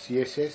CSS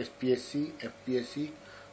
SPSC, FPSC,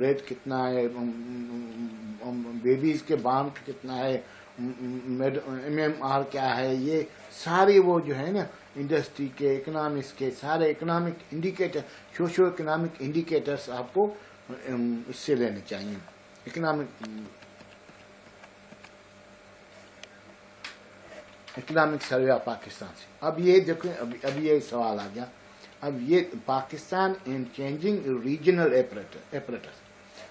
rate کتنا ہے، babies کے بام کتنا ہے، MMR کیا ہے، یہ سارے وہ جو ہے نا انڈسٹری کے، اکنامکس کے سارے economic indicator, socio economic indicators آپ کو اس سے لینے چاہیے، اکنامک سروے آف پاکستان سے۔ اب یہ دیکھیں، اب یہ سوال آ گیا، اب یہ Pakistan in changing regional apparatus.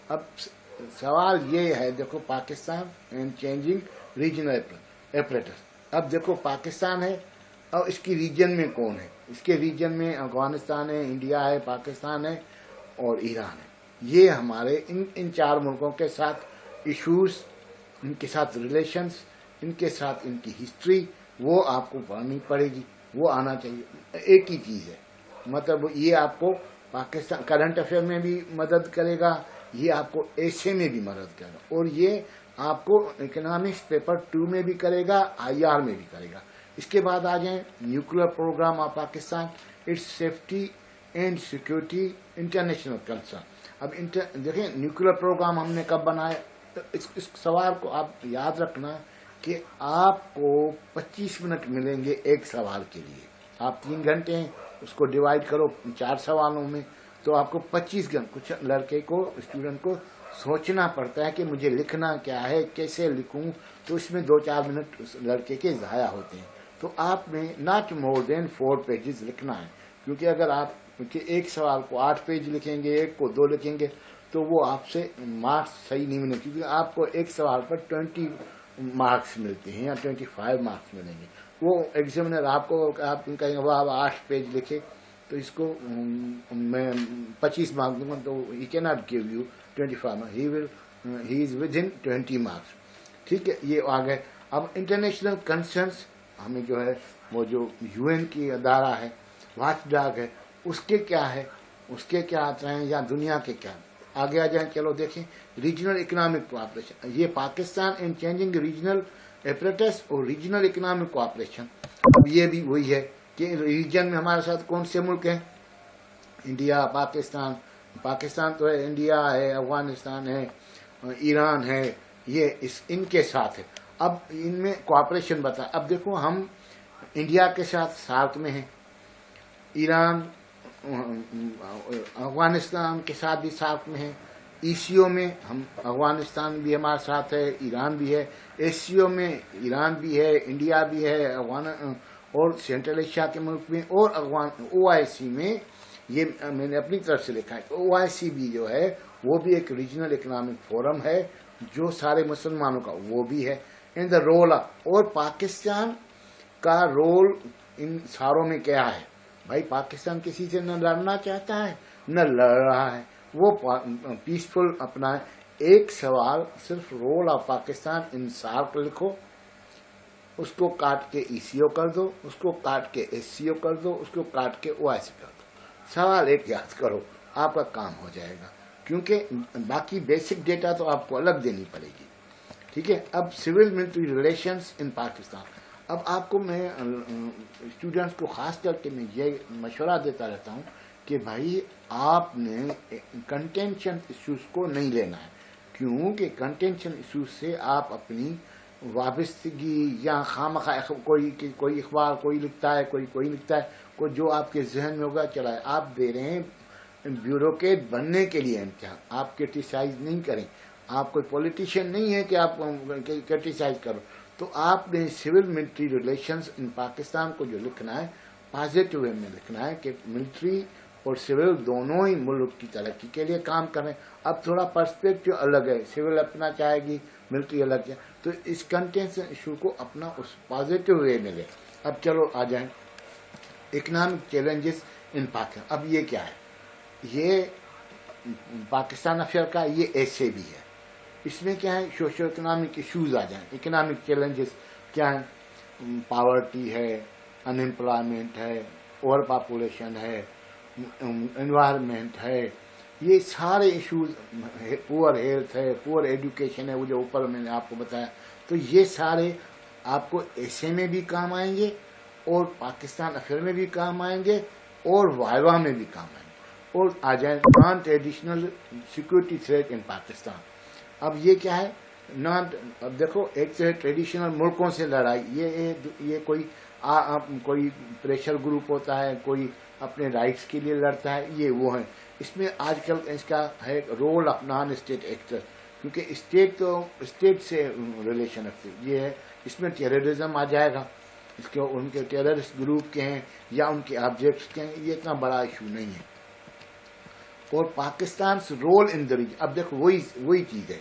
اب سوال یہ ہے، دیکھو Pakistan in changing regional apparatus. اب دیکھو پاکستان ہے اور اس کی ریجن میں کون ہے؟ اس کے ریجن میں افغانستان ہے، انڈیا ہے، پاکستان ہے اور ایران ہے۔ یہ ہمارے ان چار ملکوں کے ساتھ ایشوز، ان کے ساتھ ریلیشنز، ان کے ساتھ ان کی ہسٹری، وہ آپ کو پڑھنی پڑے گی، وہ آنا چاہیے۔ ایک ہی چیز ہے، مطلب یہ آپ کو پاکستان کرنٹ افیئر میں بھی مدد کرے گا، یہ آپ کو ایسے میں بھی مدد کرے گا، اور یہ آپ کو اکنامکس پیپر 2 میں بھی کرے گا، IR میں بھی کرے گا۔ اس کے بعد آ جائیں nuclear programme of Pakistan, its safety and security international concern. اب دیکھیں نیوکلیر پروگرام ہم نے کب بنایا؟ اس سوال کو آپ یاد رکھنا کہ آپ کو 25 منٹ ملیں گے ایک سوال کے لیے۔ آپ 3 گھنٹے ہیں، اس کو ڈیوائڈ کرو 4 سوالوں میں، تو آپ کو 25 گھنٹے۔ کچھ لڑکے کو، اسٹوڈنٹ کو سوچنا پڑتا ہے کہ مجھے لکھنا کیا ہے، کیسے لکھوں، تو اس میں 2-4 منٹ اس لڑکے کے ضائع ہوتے ہیں۔ تو آپ نے ناٹ مور دین 4 پیجز لکھنا ہے، کیونکہ اگر آپ ایک سوال کو 8 پیج لکھیں گے، ایک کو 2 لکھیں گے، تو وہ آپ سے مارکس صحیح نہیں ملیں، کیونکہ آپ کو ایک سوال پر 20 مارکس ملتے ہیں یا 25 مارکس ملیں گے۔ وہ ایگزامنر آپ کو کہیں گے وہ آپ 8 پیج لکھے تو اس کو میں 25 مارکس دوں گا، تو ہی کی not give you 25 marks, he is with in 20 marks. ٹھیک ہے، یہ آ گئے۔ اب انٹرنیشنل کنسرنس، ہمیں جو ہے وہ جو UN کی ادارہ ہے، واچ ڈاگ ہے، اس کے کیا ہے، اس کے کیا آتے ہیں، یا دنیا کے کیا آگے آ جائیں۔ چلو دیکھیں ریجنل اکنامک کوآپریشن، یہ Pakistan in changing regional apparatus اور ریجنل اکنامک کوآپریشن۔ اب یہ بھی وہی ہے کہ ریجن میں ہمارے ساتھ کون سے ملک ہیں؟ انڈیا، پاکستان تو ہے، انڈیا ہے، افغانستان ہے، ایران ہے، یہ ان کے ساتھ ہے۔ اب ان میں کوآپریشن بتا، اب دیکھو ہم انڈیا کے ساتھ سارک میں ہیں، ایران افغانستان کے ساتھ بھی ساتھ میں ہے، ECO میں ہم افغانستان بھی ہمارے ساتھ ہے، ایران بھی ہے، SCO میں ایران بھی ہے، انڈیا بھی ہے، اور سینٹرل ایشیا کے ملک میں، اور OIC میں، یہ میں نے اپنی طرف سے لکھا ہے، OIC بھی جو ہے وہ بھی ایک ریجنل اکنامک فورم ہے جو سارے مسلمانوں کا، وہ بھی ہے۔ ان دا رول اور پاکستان کا رول ان ساروں میں کیا ہے؟ بھائی پاکستان کسی سے نہ لڑنا چاہتا ہے، نہ لڑ رہا ہے، وہ پیسفل اپنا ایک سوال صرف role of Pakistan in SAARC لکھو، اس کو کاٹ کے ECO کر دو، اس کو کاٹ کے SCO کر دو، اس کو کاٹ کے OIC کر دو، سوال ایک یاد کرو، آپ کا کام ہو جائے گا، کیونکہ باقی بیسک ڈیٹا تو آپ کو الگ دینی پڑے گی۔ ٹھیک ہے، اب civil military relations in Pakistan. اب آپ کو میں اسٹوڈنٹس کو خاص کر کے میں یہ مشورہ دیتا رہتا ہوں کہ بھائی آپ نے کنٹینشن ایشوز کو نہیں لینا ہے، کیونکہ کنٹینشن ایشوز سے آپ اپنی وابستگی یا خواہ کوئی اخبار کوئی لکھتا ہے، کوئی لکھتا ہے، کوئی جو آپ کے ذہن میں ہوگا چلا ہے، آپ دے رہے ہیں بیوروکریٹ بننے کے لیے امتحان، آپ کرٹیسائز نہیں کریں، آپ کوئی پولیٹیشین نہیں ہے کہ آپ کرٹیسائز کرو۔ تو آپ نے civil military relations in Pakistan کو جو لکھنا ہے پازیٹیو وے میں لکھنا ہے کہ ملٹری اور سول دونوں ہی ملک کی ترقی کے لیے کام کریں۔ اب تھوڑا پرسپیکٹو الگ ہے، سول اپنا چاہے گی، ملٹری الگ ہے، تو اس کنٹینشن ایشو کو اپنا اس پازیٹیو وے میں لے۔ اب چلو آ جائیں اکنامک چیلنجز ان پاکستان۔ اب یہ کیا ہے؟ یہ پاکستان افیئر کا یہ ایسے بھی ہے، اس میں کیا ہے؟ سوشو اکنامک ایشوز آ جائیں۔ اکنامک چیلنجز کیا ہیں؟ پاورٹی ہے، ان امپلائمنٹ ہے، اوور پاپولیشن ہے، انوائرمنٹ ہے، یہ سارے ایشوز، پور ہیلتھ ہے، پور ایڈوکیشن ہے، وہ جو اوپر میں نے آپ کو بتایا، تو یہ سارے آپ کو ایسے میں بھی کام آئیں گے اور پاکستان افیئر میں بھی کام آئیں گے اور وائوا میں بھی کام آئیں گے۔ اور آ جائیں naan traditional security threat in Pakistan. اب یہ کیا ہے اب دیکھو ایک تو ہے ٹریڈیشنل ملکوں سے لڑائی, یہ کوئی پریشر گروپ ہوتا ہے, کوئی اپنے رائٹس کے لیے لڑتا ہے, یہ وہ ہے. اس میں آج کل اس کا ہے role of non state actor, کیونکہ اسٹیٹ سے ریلیشن رکھتے, یہ ہے اس میں ٹیررزم آ جائے گا, ان کے ٹیررسٹ گروپ کے ہیں یا ان کے آبجیکٹس کے ہیں, یہ اتنا بڑا ایشو نہیں ہے. اور Pakistan role in the region, اب دیکھو وہی چیز ہے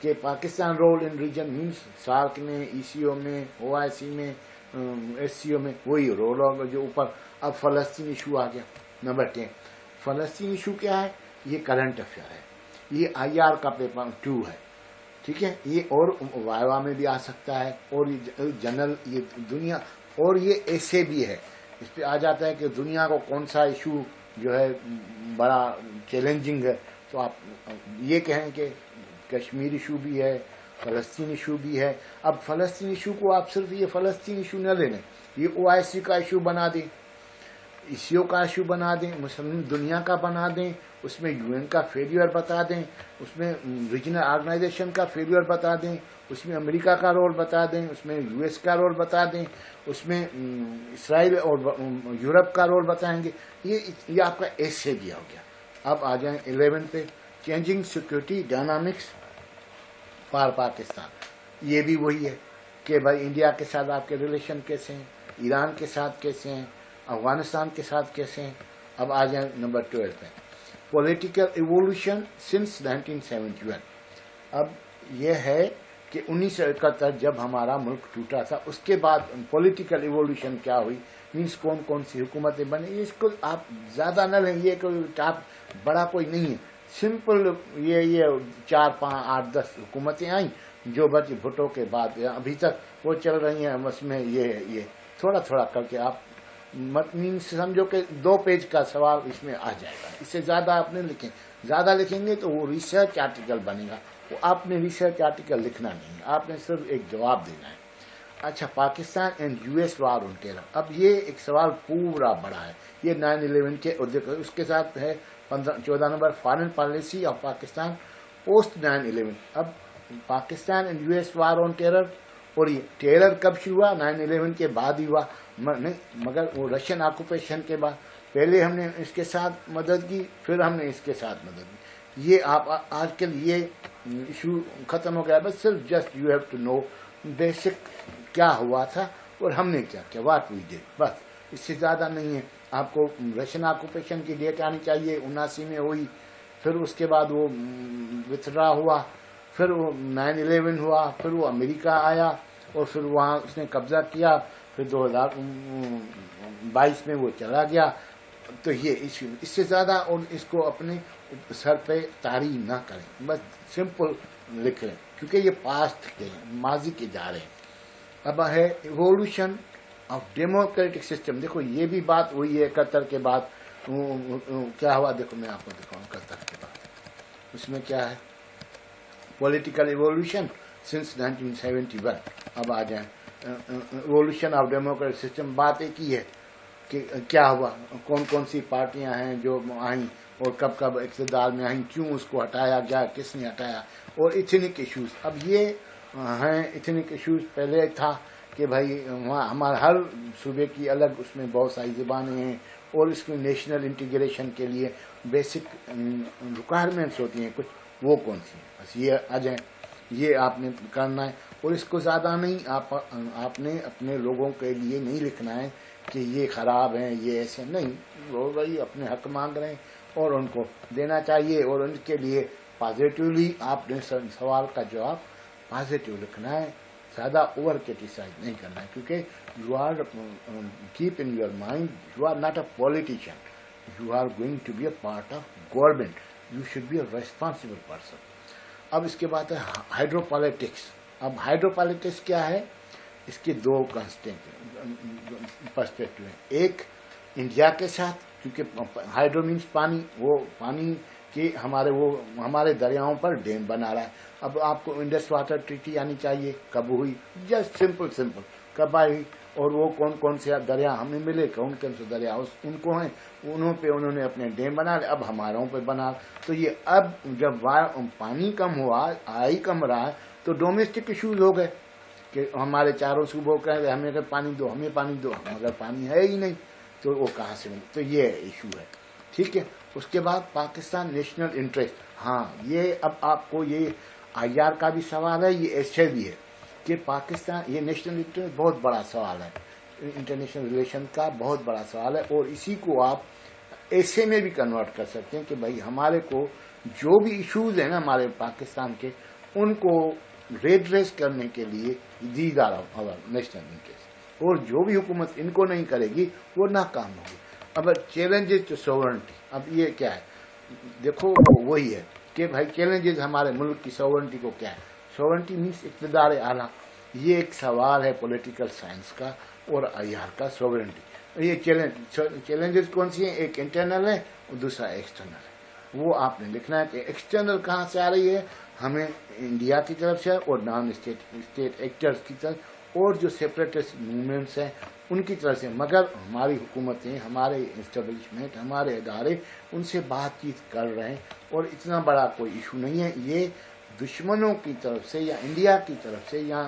کہ Pakistan role in region means SAARC میں, ای سی او میں, او آئی سی میں, ایس سی او میں وہی رول ہوگا جو اوپر. اب فلسطین ایشو آ گیا نمبر 10. فلسطین ایشو کیا ہے؟ یہ کرنٹ افیئر ہے, یہ آئی آر کا پیپر 2 ہے, ٹھیک ہے, یہ اور وائوا میں بھی آ سکتا ہے, اور جنرل یہ دنیا, اور یہ ایسے بھی ہے اس پہ آ جاتا ہے کہ دنیا کو کون سا ایشو جو ہے بڑا چیلنجنگ ہے. تو آپ یہ کہیں کہ کشمیر ایشو بھی ہے, فلسطین ایشو بھی ہے. اب فلسطین ایشو کو آپ صرف یہ فلسطین ایشو نہ لے لیں, یہ او آئی سی کا ایشو بنا دیں, ای سی او کا ایشو بنا دیں, مسلم دنیا کا بنا دیں, اس میں یو این کا فیلیئر بتا دیں, اس میں ریجنل آرگنائزیشن کا فیلیئر بتا دیں, اس میں امریکہ کا رول بتا دیں, اس میں یو ایس کا رول بتا دیں, اس میں اسرائیل اور یورپ کا رول بتائیں گے. یہ آپ کا ایسے دیا ہو گیا. اب آ جائیں 11 پہ, changing security dynamics for Pakistan. یہ بھی وہی ہے کہ بھائی انڈیا کے ساتھ آپ کے ریلیشن کیسے ہیں, ایران کے ساتھ کیسے ہیں, افغانستان کے ساتھ کیسے ہیں. اب آ جائیں نمبر 12 پہ, پولیٹیکل ایوولوشن سنس 1971. اب یہ ہے کہ 1971 جب ہمارا ملک ٹوٹا تھا, اس کے بعد پولیٹیکل ایوولوشن کیا ہوئی, مینس کون کون سی حکومتیں بنی. اس کو آپ زیادہ نہ لیں, یہ کوئی ٹاپ بڑا کوئی نہیں ہے, سمپل یہ 4 5 8 10 حکومتیں آئیں جو بچ بھٹو کے بعد ابھی تک وہ چل رہی ہیں. اس میں یہ تھوڑا تھوڑا کر کے آپ مینس سمجھو کہ 2 پیج کا سوال اس میں آ جائے گا. اس سے زیادہ آپ نے لکھیں, زیادہ لکھیں گے تو وہ ریسرچ آرٹیکل بنے گا. وہ آپ نے ریسرچ آرٹیکل لکھنا نہیں ہے, آپ نے صرف ایک جواب دینا ہے. اچھا, Pakistan and U S war on terror. اب یہ ایک سوال پورا بڑا ہے, یہ 9/11 کے, اس کے ساتھ ہے 14 number foreign policy of Pakistan post 9/11. اب Pakistan and U S war on terror, اور یہ ٹیرر کب شروع ہوا؟ 9/11 کے بعد ہی ہوا, نہیں مگر وہ رشین آکوپیشن کے بعد. پہلے ہم نے اس کے ساتھ مدد کی, پھر ہم نے اس کے ساتھ مدد کی. یہ آپ آج کل یہ ایشو ختم ہو گیا. بس صرف just you have to know basic کیا ہوا تھا اور ہم نے کیا کیا, واٹ وی ڈیڈ, بس اس سے زیادہ نہیں ہے. آپ کو رشین آکوپیشن کی ڈیٹ آنی چاہیے, 79 میں ہوئی, پھر اس کے بعد وہ وتھڈرا ہوا, پھر وہ 9/11 ہوا, پھر وہ امریکہ آیا اور پھر وہاں اس نے قبضہ کیا, پھر 2022 میں وہ چلا گیا. تو یہ ایشو, اس سے زیادہ اور اس کو اپنے سر پہ طاری نہ کریں, بس سمپل لکھ لیں, کیونکہ یہ پاسٹ کے ماضی کے جا رہے ہیں. اب ہے ایوولوشن آف ڈیموکریٹک سسٹم. دیکھو یہ بھی بات ہوئی ہے 71 کے بعد کیا ہوا. دیکھو میں آپ کو دکھاؤں 71 کے بعد اس میں کیا ہے, پولیٹیکل ایوولوشن سنس 1971. اب آ جائیں ایوولوشن آف ڈیموکریٹک سسٹم. بات ایک ہی ہے کہ کیا ہوا, کون کون سی پارٹیاں ہیں جو آئیں اور کب کب اقتدار میں آئیں, کیوں اس کو ہٹایا گیا, کس نے ہٹایا, اور ایتھنک ایشوز. اب یہ ہیں ایتھنک ایشوز. پہلے تھا کہ بھائی ہمارا ہر صوبے کی الگ اس میں بہت ساری زبانیں ہیں, اور اس میں نیشنل انٹیگریشن کے لیے بیسک ریکوائرمنٹس ہوتی ہیں کچھ, وہ کون سی ہیں. بس یہ آ جائیں, یہ آپ نے کرنا ہے. اور اس کو زیادہ نہیں, آپ نے اپنے لوگوں کے لیے نہیں لکھنا ہے کہ یہ خراب ہیں, یہ ایسے نہیں. وہ بھائی اپنے حق مانگ رہے ہیں اور ان کو دینا چاہیے, اور ان کے لیے پازیٹیولی آپ نے سوال کا جواب پازیٹیو لکھنا ہے, زیادہ اوور کرٹیسائز نہیں کرنا ہے. کیونکہ you are keep in your mind, you are not a politician, you are going to be a part of government, you should be a responsible person. اب اس کے بعد ہے ہائیڈرو پالیٹکس. اب ہائیڈرو پالیٹکس کیا ہے, اس کے 2 پرسپیکٹو ہیں. ایک انڈیا کے ساتھ, کیونکہ ہائیڈرو مینس پانی, وہ پانی کے ہمارے دریاؤں پر ڈیم بنا رہا ہے. اب آپ کو انڈس واٹر ٹریٹی آنی چاہیے, کب ہوئی, جسٹ سمپل کب آئی, اور وہ کون کون سے دریا ہمیں ملے، کون کون سے دریا ان کو ہیں، انہوں نے اپنے ڈیم بنا لے، اب ہماروں پہ بنا. تو یہ اب جب پانی کم ہوا، آئی کم رہا، تو ڈومیسٹک ایشوز ہو گئے کہ ہمارے چاروں صوبوں کا ہمیں اگر پانی دو، ہمیں پانی دو، مگر پانی ہے ہی نہیں تو وہ کہاں سے ملے. تو یہ ایشو ہے. ٹھیک ہے. اس کے بعد پاکستان نیشنل انٹرسٹ. ہاں یہ اب آپ کو یہ آئی آر کا بھی سوال ہے، یہ ایسے بھی ہے کہ پاکستان یہ نیشنل انٹرسٹ بہت بڑا سوال ہے، انٹرنیشنل ریلیشن کا بہت بڑا سوال ہے، اور اسی کو آپ ایسے میں بھی کنورٹ کر سکتے ہیں کہ بھائی ہمارے کو جو بھی ایشوز ہیں نا ہمارے پاکستان کے، ان کو ریڈریس کرنے کے لیے these are our national interest, اور جو بھی حکومت ان کو نہیں کرے گی وہ ناکام ہوگی. اب چیلنجز ٹو سوورنٹی، اب یہ کیا ہے؟ دیکھو وہی ہے کہ بھائی چیلنجز ہمارے ملک کی سوورنٹی کو کیا ہے. سوورنٹی مینس اقتدار اعلیٰ. یہ ایک سوال ہے پولیٹیکل سائنس کا اور آئی آر کا. سوورنٹی یہ چیلنجز کون سی ہیں؟ ایک انٹرنل ہے اور دوسرا ایکسٹرنل ہے. وہ آپ نے لکھنا ہے کہ ایکسٹرنل کہاں سے آ رہی ہے، ہمیں انڈیا کی طرف سے اور نان اسٹیٹ ایکٹرز کی طرف، اور جو سیپریٹسٹ موومنٹس ہیں ان کی طرف سے. مگر ہماری حکومتیں، ہمارے اسٹیبلشمنٹ، ہمارے ادارے ان سے بات چیت کر رہے ہیں، اور اتنا بڑا کوئی ایشو نہیں ہے. یہ دشمنوں کی طرف سے یا انڈیا کی طرف سے یا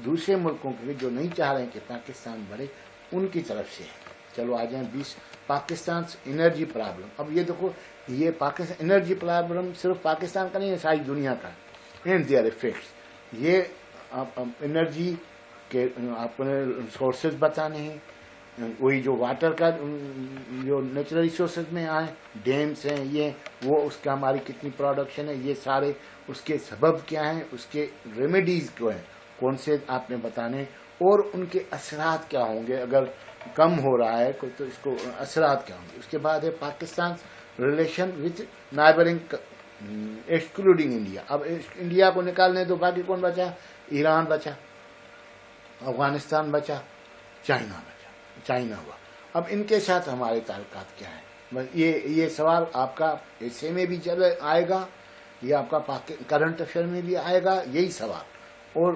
دوسرے ملکوں کے جو نہیں چاہ رہے ہیں کہ پاکستان بڑھے، ان کی طرف سے ہے. چلو آ جائیں 20 پاکستان انرجی پرابلم. اب یہ دیکھو، یہ پاکستان انرجی پرابلم صرف پاکستان کا نہیں ہے، ساری دنیا کا. اینڈ دیئر افیکٹس، یہ انرجی کے اپنے سورسز بتانے ہیں، وہی جو واٹر کا جو نیچرل ریسورسز میں آئے، ڈیمز ہیں، یہ وہ اس کا ہماری کتنی پروڈکشن ہے، یہ سارے اس کے سبب کیا ہیں، اس کے ریمیڈیز کیا ہیں، کون سے آپ نے بتانے، اور ان کے اثرات کیا ہوں گے. اگر کم ہو رہا ہے تو اس کو اثرات کیا ہوں گے. اس کے بعد ہے Pakistan relation with neighbouring excluding India. اب انڈیا کو نکالنے تو باقی کون بچا؟ ایران بچا، افغانستان بچا، چائنا بچا، چائنا ہوا. اب ان کے ساتھ ہمارے تعلقات کیا ہیں؟ یہ سوال آپ کا ایسے میں بھی آئے گا، یہ آپ کا کرنٹ افیئر میں بھی آئے گا یہی سوال، اور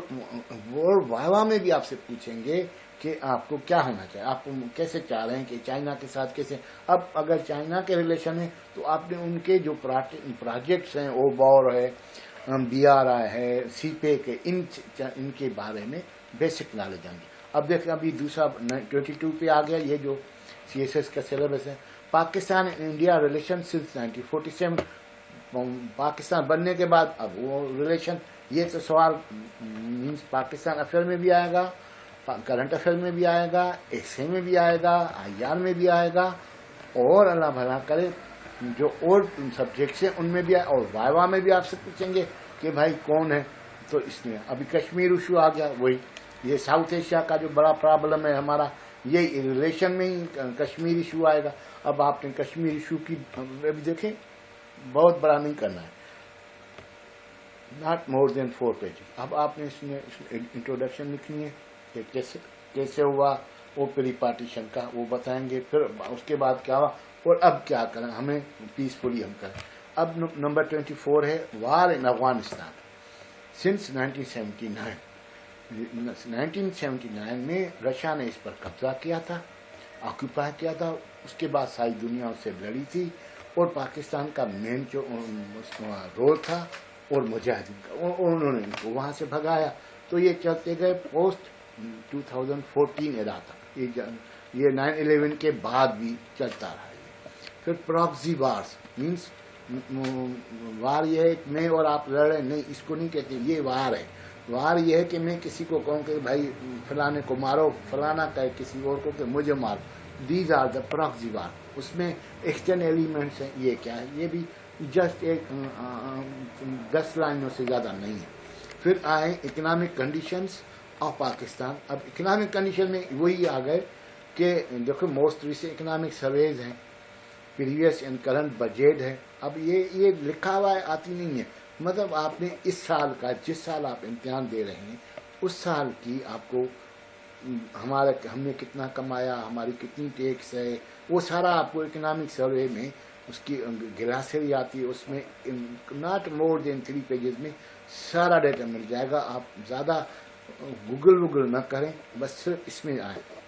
وائوا میں بھی آپ سے پوچھیں گے کہ آپ کو کیا ہونا چاہیے، آپ کیسے چاہ رہے ہیں کہ چائنا کے ساتھ کیسے. اب اگر چائنا کے ریلیشن ہے تو آپ نے ان کے جو پروجیکٹس ہیں، او بور ہے، بی آر آئی ہے، سی پے کے، ان کے بارے میں بیسک نالج آئیں گے. اب دیکھیں ابھی دوسرا 22 پہ آ گیا، یہ جو سی ایس ایس کا سلیبس ہے. Pakistan India relation since 1947، Pakistan بننے کے بعد اب وہ ریلیشن. یہ تو سوال مینس پاکستان افیئر میں بھی آئے گا، کرنٹ افیئر میں بھی آئے گا، ایسے میں بھی آئے گا، آئی آر میں بھی آئے گا، اور اللہ بھلا کرے جو اور سبجیکٹس ہیں ان میں بھی آئے، اور وائوا میں بھی آپ سے پوچھیں گے کہ بھائی کون ہے. تو اس میں ابھی کشمیر ایشو آ گیا، وہی یہ ساؤتھ ایشیا کا جو بڑا پرابلم ہے ہمارا، یہ ریلیشن میں ہی کشمیر ایشو آئے گا. اب آپ نے کشمیر ایشو کی ابھی دیکھیں، بہت بڑا نہیں کرنا ہے، ناٹ مور دین 4 پیجز. اب آپ نے اس میں انٹروڈکشن لکھنی ہے کہ کیسے ہوا، وہ پری پارٹیشن کا وہ بتائیں گے، پھر اس کے بعد کیا ہوا اور اب کیا کریں، ہمیں پیسفلی ہم کریں. اب نمبر 24 ہے وار ان افغانستان سنس 1979. 1979 میں رشیا نے اس پر قبضہ کیا تھا، آکوپائی کیا تھا. اس کے بعد ساری دنیا اس سے لڑی تھی، اور پاکستان کا مین جو رول تھا اور مجاہدین کا، اور انہوں نے ان کو وہاں سے بھگایا. تو یہ چلتے گئے پوسٹ 2014 ایرا تک، یہ 9/11 کے بعد بھی چلتا رہا. پھر پراکسی وارز مینس وار یہ ہے کہ میں اور آپ لڑ رہے، نہیں، اس کو نہیں کہتے، یہ وار ہے. وار یہ ہے کہ میں کسی کو کہوں کہ بھائی فلانے کو مارو، فلانا کہے کسی اور کو کہ مجھے مارو. These are the proxy war. اس میں ایکسٹرنل ایلیمنٹس ہیں. یہ کیا ہے؟ یہ بھی جسٹ ایک 10 لائنوں سے زیادہ نہیں ہے. پھر آئے اکنامک کنڈیشنز آف پاکستان. اب اکنامک کنڈیشن میں وہی آ گئے کہ دیکھو موسٹ ریسنٹ اکنامک سرویز ہیں، پریویس اینڈ کرنٹ بجٹ ہے. اب یہ لکھا ہوا ہے، آتی نہیں ہے. مطلب آپ نے اس سال کا، جس سال آپ امتحان دے رہے ہیں اس سال کی آپ کو ہم نے کتنا کمایا، ہماری کتنی ٹیکس ہے، وہ سارا آپ کو اکنامک سروے میں اس کی گلاسری آتی ہے، اس میں ناٹ مور دین 3 پیجز میں سارا ڈیٹا مل جائے گا. آپ زیادہ گوگل نہ کریں، بس صرف اس میں آئیں.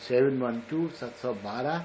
712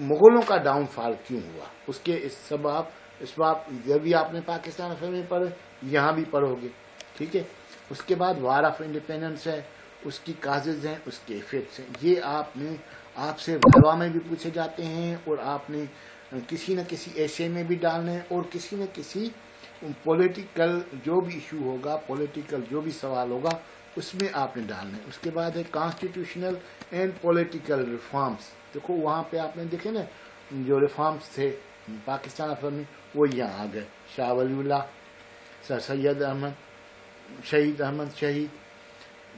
مغلوں کا ڈاؤن فال کیوں ہوا، اس کے اسباب جب بھی آپ نے پاکستان افیئر میں پڑھے، یہاں بھی پڑھو گے، ٹھیک ہے۔ اس کے بعد وار آف انڈیپینڈنس ہے، اس کی کازز ہیں، اس کے ایفیکٹس ہیں، یہ آپ سے ویوا میں بھی پوچھے جاتے ہیں، اور آپ نے کسی نہ کسی ایسے میں بھی ڈالنا ہے، اور کسی نہ کسی پولیٹیکل جو بھی ایشو ہوگا، پولیٹیکل جو بھی سوال ہوگا، اس میں آپ نے ڈالنا ہے۔ اس کے بعد ہے کانسٹیٹیوشنل اینڈ پولیٹیکل ریفارمز، دیکھو وہاں پہ آپ نے دیکھے نا جو ریفارمز تھے پاکستان افیئر میں، وہ یہاں آ گئے، شاہ ولی اللہ، سر سید احمد شہید،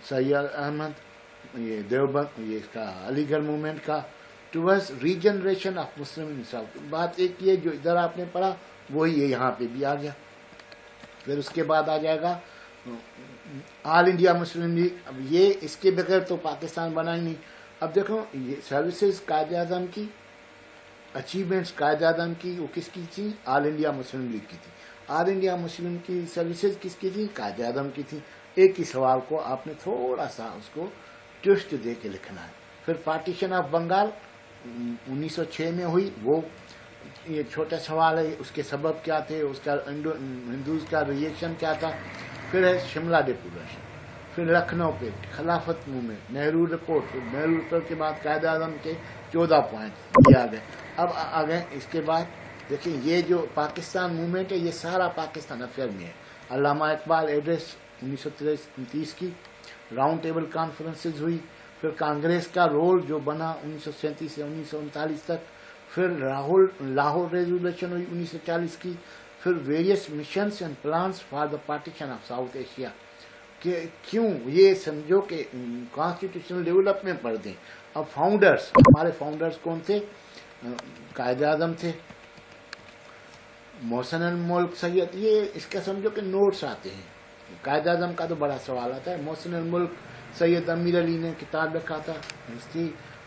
سید احمد، یہ دیوبند، یہ اس کا علی گڑھ موومنٹ کا towards regeneration of Muslim in South. بات ایک یہ جو ادھر آپ نے پڑھا وہی یہاں پہ بھی آ گیا۔ پھر اس کے بعد آ جائے گا آل انڈیا مسلم لیگ، اب یہ اس کے بغیر تو پاکستان بنا ہی نہیں۔ اب دیکھو یہ سروسز قائد اعظم کی، اچیومنٹس قائد اعظم کی، وہ کس کی تھی؟ آل انڈیا مسلم لیگ کی تھی۔ آل انڈیا مسلم کی سروسز کس کی تھی؟ قائد اعظم کی تھی۔ ایک ہی سوال کو آپ نے تھوڑا سا اس کو ٹوسٹ دے کے لکھنا ہے۔ پھر پارٹیشن آف بنگال 1906 میں ہوئی، وہ یہ چھوٹا سوال ہے، اس کے سبب کیا تھے، اس کا ہندوز کا ریئیکشن کیا تھا۔ پھر ہے شملہ ڈیپولیشن، پھر لکھنؤ پہ خلافت movement, Nehru report, Nehru report کے بعد قائد اعظم کے 14 پوائنٹ یہ آ گئے۔ اب آ گئے اس کے بعد دیکھیں یہ جو پاکستان موومنٹ ہے یہ سارا پاکستان افیئر میں ہے۔ علامہ اقبال ایڈریس 1930 کی، راؤنڈ ٹیبل کانفرنسز ہوئی، پھر کانگریس کا رول جو بنا 1937 سے 1939 تک، پھر لاہور ریزولوشن ہوئی 1940 کی، پھر various missions and plans for the partition of south Asia. کہ کیوں یہ سمجھو کہ کانسٹیٹیوشنل ڈیولپمنٹ پڑھ دیں۔ اب فاؤنڈرز، ہمارے فاؤنڈرز کون تھے؟ قائد اعظم تھے، محسن الملک سید، یہ اس کا سمجھو کہ نوٹس آتے ہیں۔ قائد اعظم کا تو بڑا سوال آتا ہے۔ محسن الملک سید امیر علی نے کتاب لکھا تھا،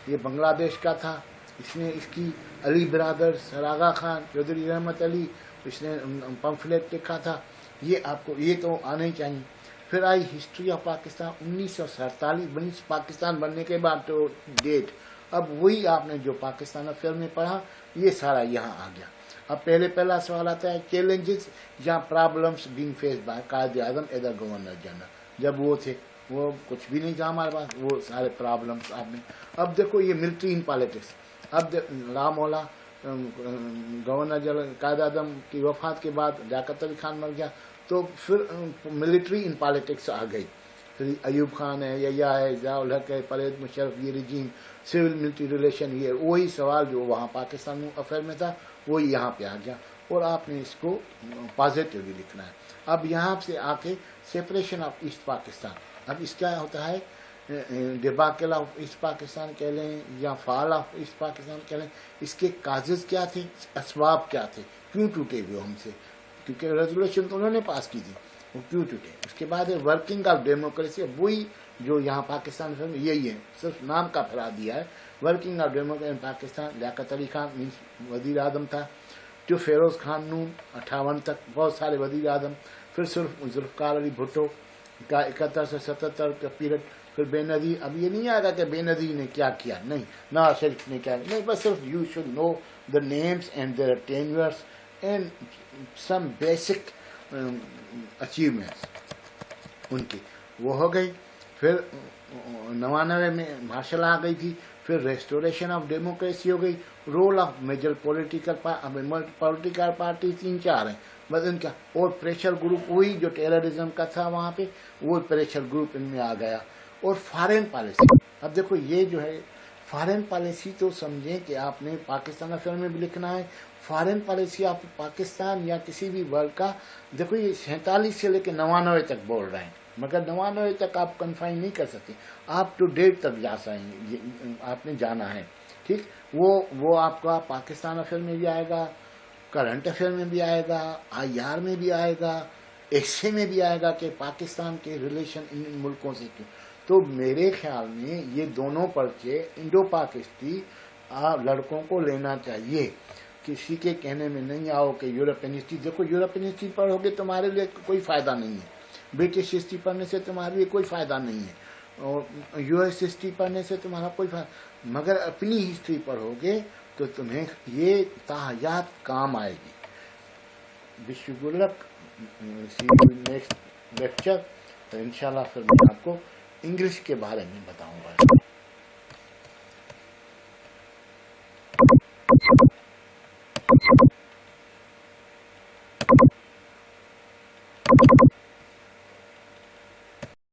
یہ بنگلہ دیش کا تھا، اس نے اس کی علی برادر، سر آغا خان، چودھری رحمت علی، اس نے پمفلیٹ لکھا تھا۔ یہ آپ کو یہ تو آنا ہی چاہیے۔ پھر آئی ہسٹری آف پاکستان 1947 پاکستان بننے کے بعد تو ڈیٹ، اب وہی آپ نے جو پاکستان افیئر میں پڑھا یہ سارا یہاں آ گیا۔ اب پہلا سوال آتا ہے چیلنجز یا problems being face by Quaid Azam as a governor general. جب وہ تھے وہ کچھ بھی نہیں تھا ہمارے پاس، وہ سارے پرابلمس آپ نے۔ اب دیکھو یہ ملٹری ان پالیٹکس، اب رامولا گورنر جنرل قائد اعظم کی وفات کے بعد لیاقت علی خان مر گیا، تو پھر ملٹری ان پالیٹکس آ گئی۔ پھر ایوب خان ہے، یا ہے، ضیاء الحق ہے، پرویز مشرف، یہ رجیم سول ملٹری ریلیشن، یہ وہی سوال جو وہاں پاکستان افیئر میں تھا وہی یہاں پہ آ گیا، اور آپ نے اس کو پازیٹیولی لکھنا ہے۔ اب یہاں سے آ کے سیپریشن آف ایسٹ پاکستان، اب اس کیا ہوتا ہے؟ ڈیباکل آف ایسٹ پاکستان کہہ لیں یا فال آف ایسٹ پاکستان کہہ لیں، اس کے کازز کیا تھے، اسباب کیا تھے، کیوں ٹوٹے وہ ہم سے؟ کیونکہ ریزولوشن تو انہوں نے پاس کی تھی، وہ کیوں ٹوٹے؟ اس کے بعد ہے ورکنگ آف ڈیموکریسی، وہی جو یہاں پاکستان میں یہی ہے، صرف نام کا پھیلا دیا ہے۔ Working of democracy in Pakistan, Liaquat Ali Khan وزیر اعظم تھا، جو فیروز خان نون 58 تک بہت سارے وزیر اعظم، پھر صرف ذوالفقار علی بھٹو کا 71 سے 77 کا پیریڈ، پھر بے نظیر۔ اب یہ نہیں آئے گا کہ بے نظیر نے کیا کیا، نہیں، نواز شریف نے کیا، نہیں، بس صرف you should know the names and their tenures and some basic achievements ان کی، وہ ہو گئی۔ پھر 99 میں مارشل آ گئی تھی، پھر ریسٹوریشن آف ڈیموکریسی ہو گئی۔ Role of major political party 3-4 ہیں بس ان کا، اور پریشر گروپ وہی جو ٹیررزم کا تھا وہاں پہ، وہ پریشر گروپ ان میں آ گیا۔ اور فارن پالیسی، اب دیکھو یہ جو ہے فارن پالیسی تو سمجھیں کہ آپ نے پاکستان افیئر میں بھی لکھنا ہے۔ فارن پالیسی آپ پاکستان یا کسی بھی ورلڈ کا، دیکھو یہ 47 سے لے کے 99 تک بول رہے ہیں، مگر 99 تک آپ کنفائن نہیں کر سکتے، آپ ٹو ڈیٹ تک جا سکیں، آپ نے جانا ہے، ٹھیک۔ وہ آپ کا پاکستان افیئر میں بھی آئے گا، کرنٹ افیئر میں بھی آئے گا، IR میں بھی آئے گا، ایسے میں بھی آئے گا کہ پاکستان کے ریلیشن ان ملکوں سے کیوں۔ تو میرے خیال میں یہ دونوں پرچے انڈو پاکستی لڑکوں کو لینا چاہیے، کسی کے کہنے میں نہیں آؤ کہ یورپین ہسٹری، دیکھو یورپین ہسٹری پڑھو گے تمہارے لیے کوئی فائدہ نہیں ہے، برٹش ہسٹری پڑھنے سے تمہارے لیے کوئی فائدہ نہیں ہے، اور US ہسٹری پڑھنے سے تمہارا کوئی فائدہ، مگر اپنی ہسٹری پڑھو گے تو تمہیں یہ تاحیات کام آئے گی. Wish you good luck. See you in next lecture. تو انشاءاللہ پھر میں آپ کو انگلش کے بارے میں بتاؤں گا.